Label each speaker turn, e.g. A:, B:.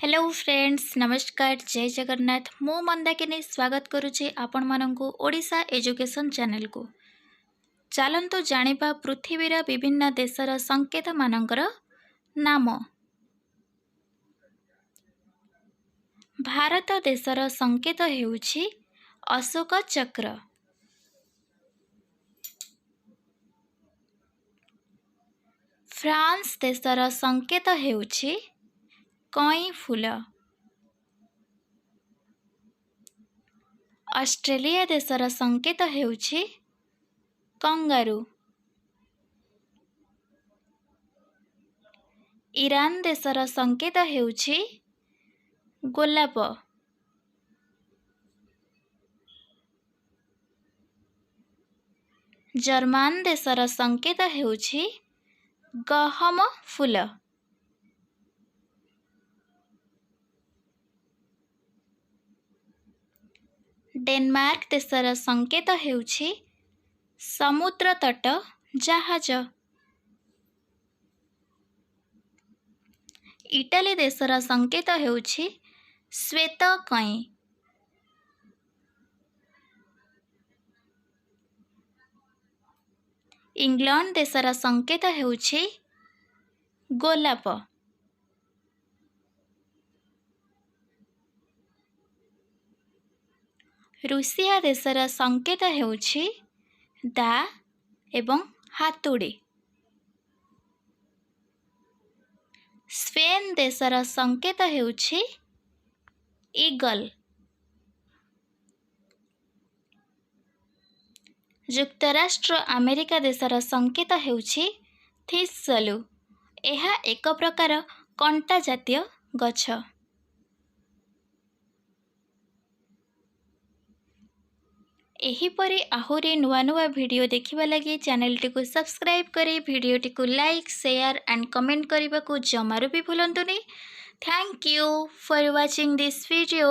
A: Hello friends नमस्कार जय जगन्नाथ मु मंदाकिनी स्वागत करुचे आपण मानंकु ओडिशा एजुकेशन चैनल को। चलंतु जानिबा पृथ्वीर विभिन्न देशर संकेत मानकर नाम। भारत देशर संकेत हेउछि अशोक चक्र। फ्रांस देशर संकेत हेउछि कई फूल। ऑस्ट्रेलिया देशर संकेत हेउछि कंगारू। ईरान देशर संकेत हेउछि गोलाप। जर्मन देशर संकेत हेउछि गहम फूल। डेनमार्क देशर संकेत हेउछि समुद्र तट जहाज। इटाली देशर संकेत हेउछि श्वेत कई। इंग्लैंड देशर संकेत हेउछि गोलाप। रूसिया देशर संकेत हेउछि दा एवं हातुड़ी। स्पेन देशर संकेत हेउछि ईगल। युक्तराष्ट्र अमेरिका देशर संकेत हेउछि थिस्सलु। यह एक प्रकार कंटा जातीय गछ। एहीपरि आहुरी नुआ नुआ वीडियो देखिबा लगी चैनल टी को सब्सक्राइब करी वीडियो टी को लाइक शेयर एंड कमेंट करने को जमारू भी भूलंतुनी। Thank you for watching this video.